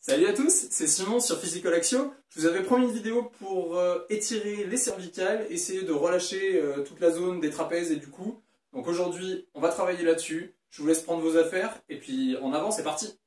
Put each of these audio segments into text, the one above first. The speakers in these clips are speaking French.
Salut à tous, c'est Simon sur Physical Axio. Je vous avais promis une vidéo pour étirer les cervicales, essayer de relâcher toute la zone des trapèzes et du cou. Donc aujourd'hui, on va travailler là-dessus. Je vous laisse prendre vos affaires et puis en avant, c'est parti.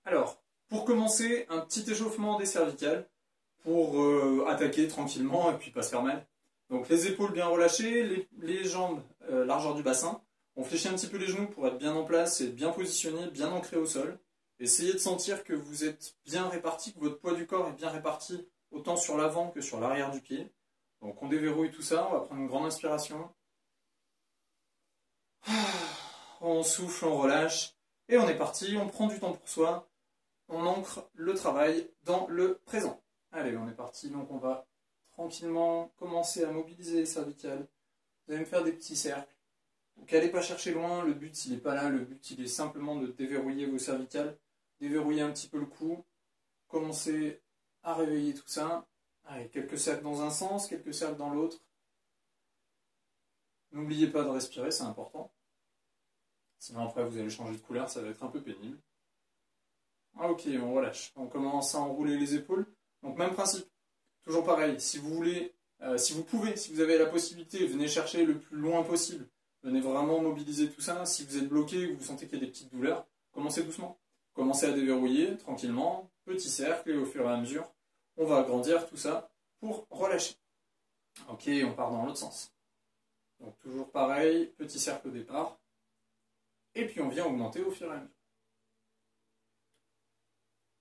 Alors, pour commencer, un petit échauffement des cervicales pour attaquer tranquillement et puis pas se faire mal. Donc les épaules bien relâchées, les jambes largeur du bassin. On fléchit un petit peu les genoux pour être bien en place et bien positionné, bien ancré au sol. Essayez de sentir que vous êtes bien réparti, que votre poids du corps est bien réparti autant sur l'avant que sur l'arrière du pied. Donc on déverrouille tout ça, on va prendre une grande inspiration. On souffle, on relâche et on est parti, on prend du temps pour soi. On ancre le travail dans le présent. Allez, on est parti, donc on va tranquillement commencer à mobiliser les cervicales. Vous allez me faire des petits cercles. Donc allez pas chercher loin, le but il n'est pas là, le but il est simplement de déverrouiller vos cervicales, déverrouiller un petit peu le cou, commencer à réveiller tout ça. Allez, quelques cercles dans un sens, quelques cercles dans l'autre. N'oubliez pas de respirer, c'est important. Sinon après vous allez changer de couleur, ça va être un peu pénible. Ah, ok, on relâche. On commence à enrouler les épaules. Donc même principe. Toujours pareil, si vous voulez, si vous pouvez, si vous avez la possibilité, venez chercher le plus loin possible. Venez vraiment mobiliser tout ça. Si vous êtes bloqué, que vous sentez qu'il y a des petites douleurs, commencez doucement. Commencez à déverrouiller tranquillement, petit cercle, et au fur et à mesure, on va agrandir tout ça pour relâcher. Ok, on part dans l'autre sens. Donc toujours pareil, petit cercle au départ. Et puis on vient augmenter au fur et à mesure.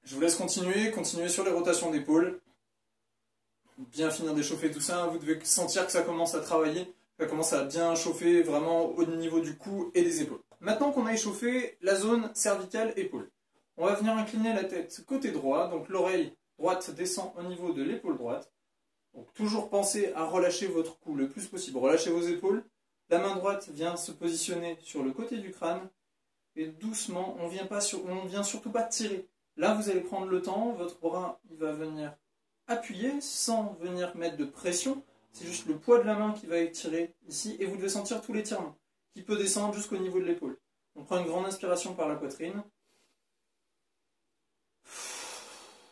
Je vous laisse continuer sur les rotations d'épaule. Bien finir d'échauffer tout ça, vous devez sentir que ça commence à travailler, ça commence à bien chauffer vraiment au niveau du cou et des épaules. Maintenant qu'on a échauffé la zone cervicale-épaule, on va venir incliner la tête côté droit, donc l'oreille droite descend au niveau de l'épaule droite. Donc toujours pensez à relâcher votre cou le plus possible, relâchez vos épaules. La main droite vient se positionner sur le côté du crâne et doucement, on vient surtout pas tirer. Là, vous allez prendre le temps, votre bras il va venir appuyer sans venir mettre de pression. C'est juste le poids de la main qui va étirer ici et vous devez sentir tout l'étirement qui peut descendre jusqu'au niveau de l'épaule. On prend une grande inspiration par la poitrine.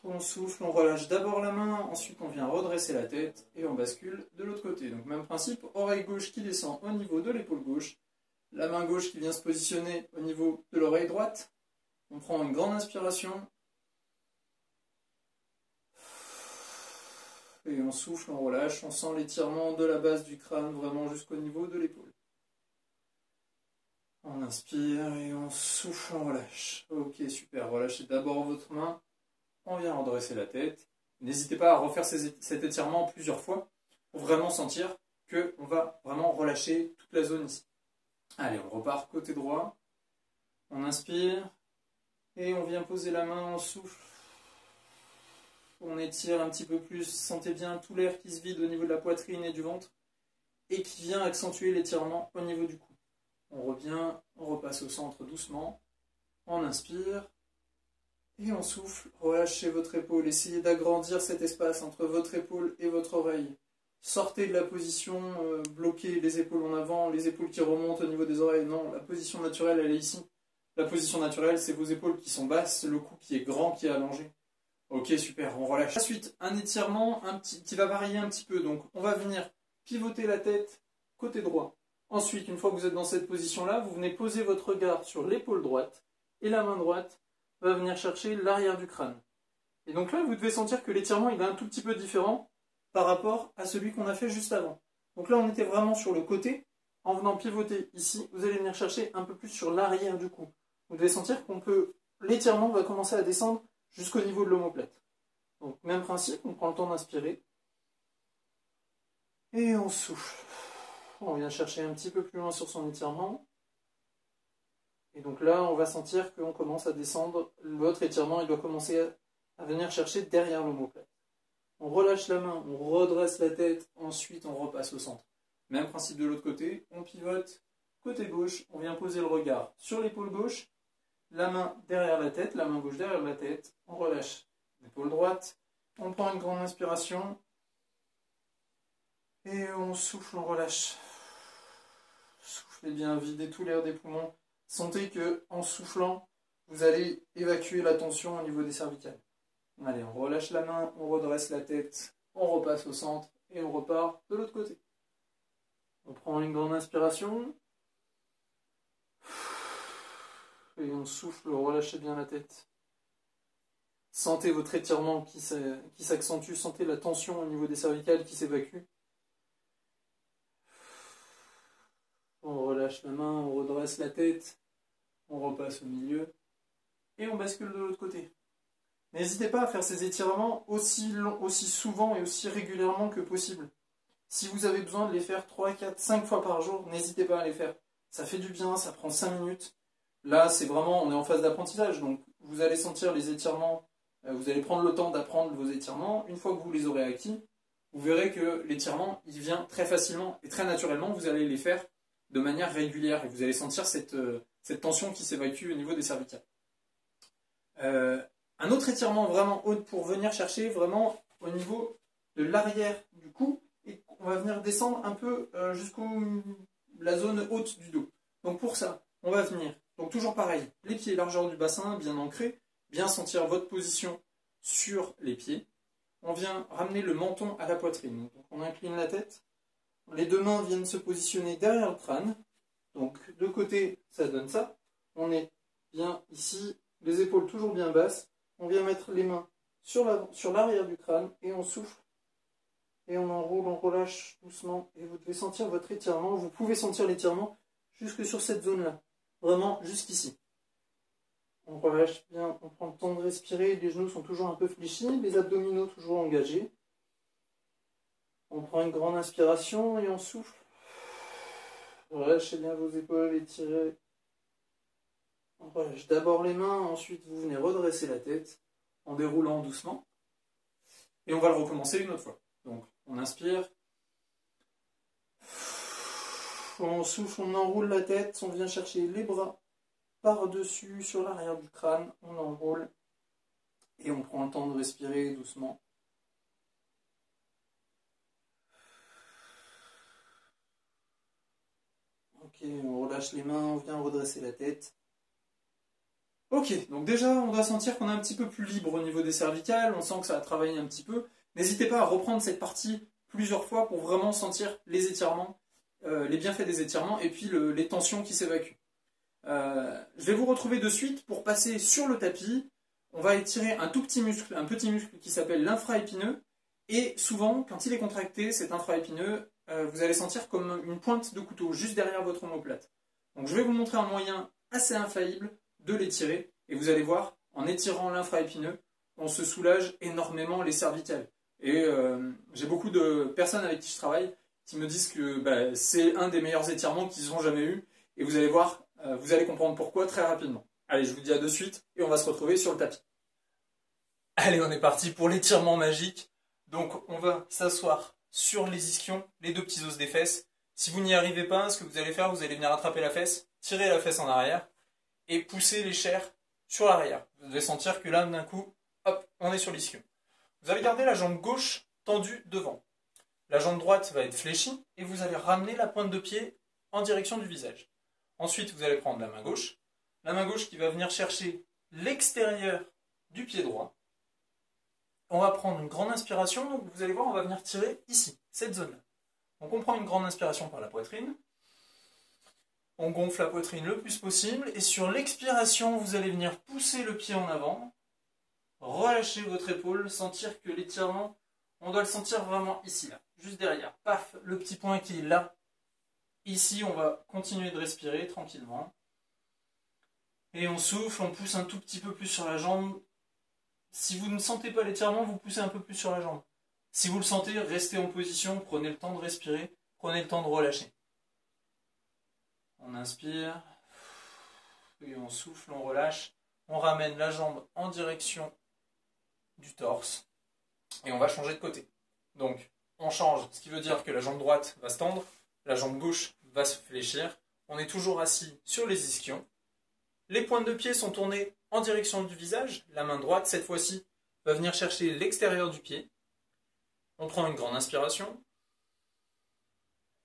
On souffle, on relâche d'abord la main, ensuite on vient redresser la tête et on bascule de l'autre côté. Donc même principe, oreille gauche qui descend au niveau de l'épaule gauche, la main gauche qui vient se positionner au niveau de l'oreille droite. On prend une grande inspiration. Et on souffle, on relâche, on sent l'étirement de la base du crâne vraiment jusqu'au niveau de l'épaule. On inspire et on souffle, on relâche. Ok, super, relâchez d'abord votre main. On vient redresser la tête. N'hésitez pas à refaire cet étirement plusieurs fois pour vraiment sentir qu'on va vraiment relâcher toute la zone ici. Allez, on repart côté droit. On inspire et on vient poser la main, on souffle. On étire un petit peu plus, sentez bien tout l'air qui se vide au niveau de la poitrine et du ventre et qui vient accentuer l'étirement au niveau du cou. On revient, on repasse au centre doucement, on inspire et on souffle, relâchez votre épaule, essayez d'agrandir cet espace entre votre épaule et votre oreille. Sortez de la position bloquée, les épaules en avant, les épaules qui remontent au niveau des oreilles. Non, la position naturelle elle est ici. La position naturelle c'est vos épaules qui sont basses, le cou qui est grand, qui est allongé. Ok, super, on relâche. Ensuite, un étirement qui va varier un petit peu. Donc, on va venir pivoter la tête côté droit. Ensuite, une fois que vous êtes dans cette position-là, vous venez poser votre regard sur l'épaule droite et la main droite va venir chercher l'arrière du crâne. Et donc là, vous devez sentir que l'étirement il est un tout petit peu différent par rapport à celui qu'on a fait juste avant. Donc là, on était vraiment sur le côté. En venant pivoter ici, vous allez venir chercher un peu plus sur l'arrière du cou. Vous devez sentir l'étirement va commencer à descendre jusqu'au niveau de l'omoplate. Donc même principe, on prend le temps d'inspirer. Et on souffle. On vient chercher un petit peu plus loin sur son étirement. Et donc là, on va sentir qu'on commence à descendre. L'autre étirement, il doit commencer à venir chercher derrière l'omoplate. On relâche la main, on redresse la tête, ensuite on repasse au centre. Même principe de l'autre côté, on pivote côté gauche, on vient poser le regard sur l'épaule gauche, la main derrière la tête, la main gauche derrière la tête, on relâche l'épaule droite, on prend une grande inspiration et on souffle, on relâche. Soufflez bien, videz tout l'air des poumons. Sentez que en soufflant, vous allez évacuer la tension au niveau des cervicales. Allez, on relâche la main, on redresse la tête, on repasse au centre et on repart de l'autre côté. On prend une grande inspiration. Et on souffle, relâchez bien la tête. Sentez votre étirement qui s'accentue, sentez la tension au niveau des cervicales qui s'évacue. On relâche la main, on redresse la tête, on repasse au milieu et on bascule de l'autre côté. N'hésitez pas à faire ces étirements aussi souvent et aussi régulièrement que possible. Si vous avez besoin de les faire 3, 4, 5 fois par jour, n'hésitez pas à les faire. Ça fait du bien, ça prend 5 minutes. Là, c'est vraiment, on est en phase d'apprentissage, donc vous allez sentir les étirements, vous allez prendre le temps d'apprendre vos étirements. Une fois que vous les aurez acquis, vous verrez que l'étirement, il vient très facilement et très naturellement, vous allez les faire de manière régulière et vous allez sentir cette tension qui s'évacue au niveau des cervicales. Un autre étirement vraiment haut pour venir chercher vraiment au niveau de l'arrière du cou et on va venir descendre un peu jusqu'à la zone haute du dos. Donc pour ça, on va venir, donc toujours pareil, les pieds largeur du bassin, bien ancrés, bien sentir votre position sur les pieds. On vient ramener le menton à la poitrine. Donc on incline la tête. Les deux mains viennent se positionner derrière le crâne. Donc de côté, ça donne ça. On est bien ici, les épaules toujours bien basses. On vient mettre les mains sur l'arrière du crâne et on souffle. Et on enroule, on relâche doucement. Et vous devez sentir votre étirement. Vous pouvez sentir l'étirement jusque sur cette zone-là. Vraiment jusqu'ici. On relâche bien, on prend le temps de respirer. Les genoux sont toujours un peu fléchis, les abdominaux toujours engagés. On prend une grande inspiration et on souffle. Relâchez bien vos épaules, étirez. On relâche d'abord les mains, ensuite vous venez redresser la tête en déroulant doucement. Et on va le recommencer une autre fois. Donc on inspire. On souffle, on enroule la tête, on vient chercher les bras par-dessus sur l'arrière du crâne, on enroule et on prend le temps de respirer doucement. Ok, on relâche les mains, on vient redresser la tête. Ok, donc déjà on doit sentir qu'on est un petit peu plus libre au niveau des cervicales, on sent que ça a travaillé un petit peu. N'hésitez pas à reprendre cette partie plusieurs fois pour vraiment sentir les étirements, les bienfaits des étirements et puis les tensions qui s'évacuent. Je vais vous retrouver de suite pour passer sur le tapis. On va étirer un petit muscle qui s'appelle l'infraépineux. Et souvent, quand il est contracté, cet infraépineux, vous allez sentir comme une pointe de couteau juste derrière votre omoplate. Donc je vais vous montrer un moyen assez infaillible de l'étirer. Et vous allez voir, en étirant l'infraépineux, on se soulage énormément les cervicales. Et j'ai beaucoup de personnes avec qui je travaille qui me disent que c'est un des meilleurs étirements qu'ils ont jamais eu. Et vous allez voir, vous allez comprendre pourquoi très rapidement. Allez, je vous dis à de suite et on va se retrouver sur le tapis. Allez, on est parti pour l'étirement magique. Donc, on va s'asseoir sur les ischions, les deux petits os des fesses. Si vous n'y arrivez pas, ce que vous allez faire, vous allez venir attraper la fesse, tirer la fesse en arrière et pousser les chairs sur l'arrière. Vous devez sentir que là, d'un coup, hop, on est sur l'ischion. Vous allez garder la jambe gauche tendue devant. La jambe droite va être fléchie et vous allez ramener la pointe de pied en direction du visage. Ensuite, vous allez prendre la main gauche qui va venir chercher l'extérieur du pied droit. On va prendre une grande inspiration, donc vous allez voir, on va venir tirer ici, cette zone-là. Donc on prend une grande inspiration par la poitrine, on gonfle la poitrine le plus possible, et sur l'expiration, vous allez venir pousser le pied en avant, relâcher votre épaule, sentir que l'étirement, on doit le sentir vraiment ici, là, juste derrière. Paf, le petit point qui est là. Ici, on va continuer de respirer tranquillement. Et on souffle, on pousse un tout petit peu plus sur la jambe. Si vous ne sentez pas l'étirement, vous poussez un peu plus sur la jambe. Si vous le sentez, restez en position, prenez le temps de respirer, prenez le temps de relâcher. On inspire, et on souffle, on relâche. On ramène la jambe en direction du torse. Et on va changer de côté. Donc, on change, ce qui veut dire que la jambe droite va se tendre, la jambe gauche va se fléchir. On est toujours assis sur les ischions. Les pointes de pied sont tournées en direction du visage. La main droite, cette fois-ci, va venir chercher l'extérieur du pied. On prend une grande inspiration.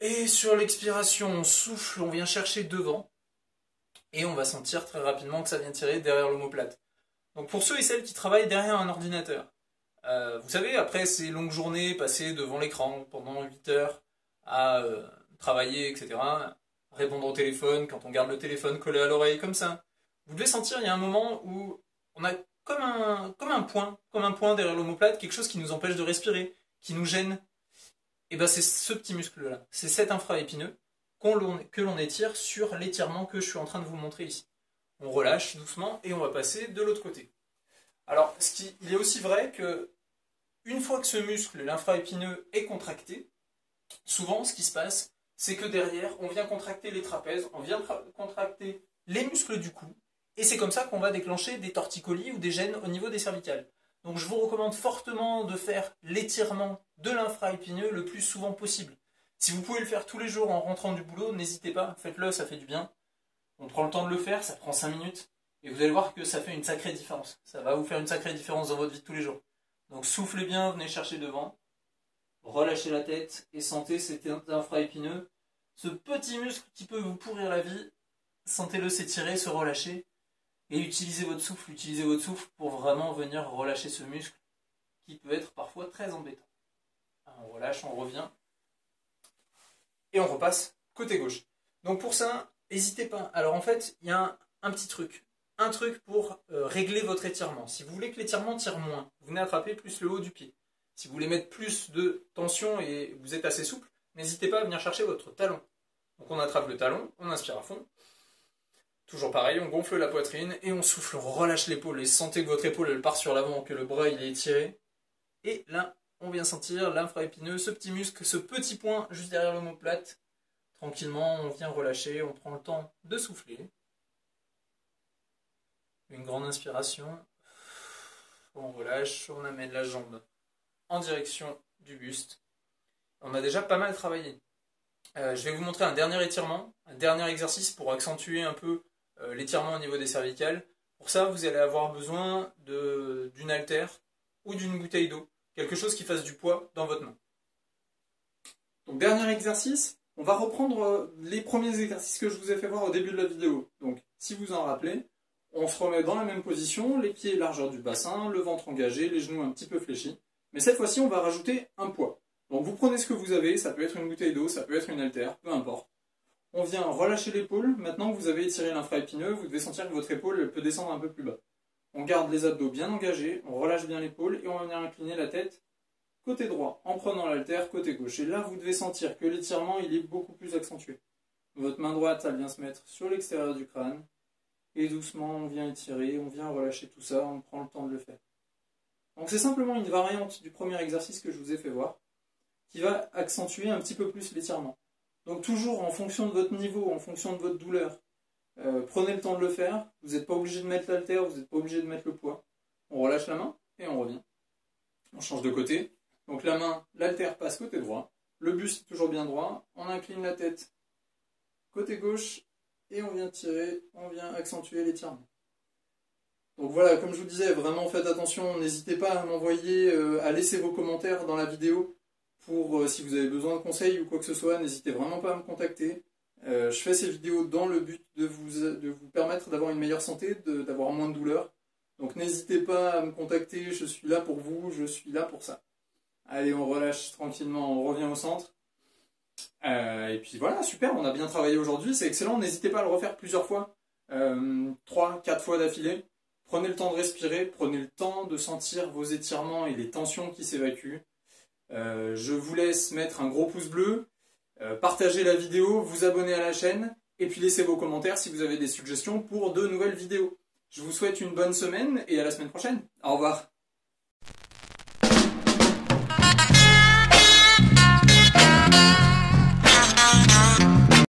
Et sur l'expiration, on souffle, on vient chercher devant. et on va sentir très rapidement que ça vient tirer derrière l'omoplate. Donc pour ceux et celles qui travaillent derrière un ordinateur, vous savez, après ces longues journées passées devant l'écran pendant 8 heures à travailler, etc., répondre au téléphone, quand on garde le téléphone collé à l'oreille comme ça, vous devez sentir, il y a un moment où on a comme un point derrière l'omoplate, quelque chose qui nous empêche de respirer, qui nous gêne. Et bien c'est ce petit muscle-là, c'est cet infraépineux que l'on étire sur l'étirement que je suis en train de vous montrer ici. On relâche doucement et on va passer de l'autre côté. Alors, il est aussi vrai que une fois que ce muscle, l'infraépineux, est contracté, souvent ce qui se passe, c'est que derrière, on vient contracter les trapèzes, on vient contracter les muscles du cou, et c'est comme ça qu'on va déclencher des torticolis ou des gènes au niveau des cervicales. Donc je vous recommande fortement de faire l'étirement de l'infraépineux le plus souvent possible. Si vous pouvez le faire tous les jours en rentrant du boulot, n'hésitez pas, faites-le, ça fait du bien. On prend le temps de le faire, ça prend 5 minutes, et vous allez voir que ça fait une sacrée différence. Ça va vous faire une sacrée différence dans votre vie de tous les jours. Donc soufflez bien, venez chercher devant, relâchez la tête et sentez cet infraépineux, ce petit muscle qui peut vous pourrir la vie, sentez-le s'étirer, se relâcher, et utilisez votre souffle pour vraiment venir relâcher ce muscle qui peut être parfois très embêtant. On relâche, on revient, et on repasse côté gauche. Donc pour ça, n'hésitez pas. Alors en fait, il y a un petit truc. Un truc pour régler votre étirement. Si vous voulez que l'étirement tire moins, vous venez attraper plus le haut du pied. Si vous voulez mettre plus de tension et vous êtes assez souple, n'hésitez pas à venir chercher votre talon. Donc on attrape le talon, on inspire à fond. Toujours pareil, on gonfle la poitrine et on souffle, on relâche l'épaule. Et sentez que votre épaule elle part sur l'avant, que le bras il est étiré. Et là, on vient sentir l'infraépineux, ce petit muscle, ce petit point juste derrière l'omoplate. Tranquillement, on vient relâcher, on prend le temps de souffler. Une grande inspiration. On relâche, on amène la jambe en direction du buste. On a déjà pas mal travaillé. Je vais vous montrer un dernier étirement, un dernier exercice pour accentuer un peu l'étirement au niveau des cervicales. Pour ça, vous allez avoir besoin d'une haltère ou d'une bouteille d'eau. Quelque chose qui fasse du poids dans votre main. Donc dernier exercice, on va reprendre les premiers exercices que je vous ai fait voir au début de la vidéo. Donc si vous en rappelez, on se remet dans la même position, les pieds largeur du bassin, le ventre engagé, les genoux un petit peu fléchis. Mais cette fois-ci, on va rajouter un poids. Donc vous prenez ce que vous avez, ça peut être une bouteille d'eau, ça peut être une haltère, peu importe. On vient relâcher l'épaule. Maintenant que vous avez étiré l'infraépineux, vous devez sentir que votre épaule peut descendre un peu plus bas. On garde les abdos bien engagés, on relâche bien l'épaule et on va venir incliner la tête côté droit en prenant l'haltère côté gauche. Et là, vous devez sentir que l'étirement il est beaucoup plus accentué. Votre main droite, elle vient se mettre sur l'extérieur du crâne. Et doucement, on vient étirer, on vient relâcher tout ça, on prend le temps de le faire. Donc c'est simplement une variante du premier exercice que je vous ai fait voir, qui va accentuer un petit peu plus l'étirement. Donc toujours en fonction de votre niveau, en fonction de votre douleur, prenez le temps de le faire, vous n'êtes pas obligé de mettre l'haltère, vous n'êtes pas obligé de mettre le poids. On relâche la main et on revient. On change de côté. Donc la main, l'haltère passe côté droit, le buste est toujours bien droit, on incline la tête côté gauche et on vient tirer, on vient accentuer l'étirement. Donc voilà, comme je vous disais, vraiment faites attention, n'hésitez pas à m'envoyer, à laisser vos commentaires dans la vidéo pour si vous avez besoin de conseils ou quoi que ce soit, n'hésitez vraiment pas à me contacter. Je fais ces vidéos dans le but de vous permettre d'avoir une meilleure santé, d'avoir moins de douleur. Donc n'hésitez pas à me contacter, je suis là pour vous, je suis là pour ça. Allez, on relâche tranquillement, on revient au centre. Et puis voilà, super, on a bien travaillé aujourd'hui, c'est excellent. N'hésitez pas à le refaire plusieurs fois, 3, 4 fois d'affilée. Prenez le temps de respirer, prenez le temps de sentir vos étirements et les tensions qui s'évacuent. Je vous laisse mettre un gros pouce bleu, partager la vidéo, vous abonner à la chaîne, et puis laissez vos commentaires si vous avez des suggestions pour de nouvelles vidéos. Je vous souhaite une bonne semaine et à la semaine prochaine. Au revoir.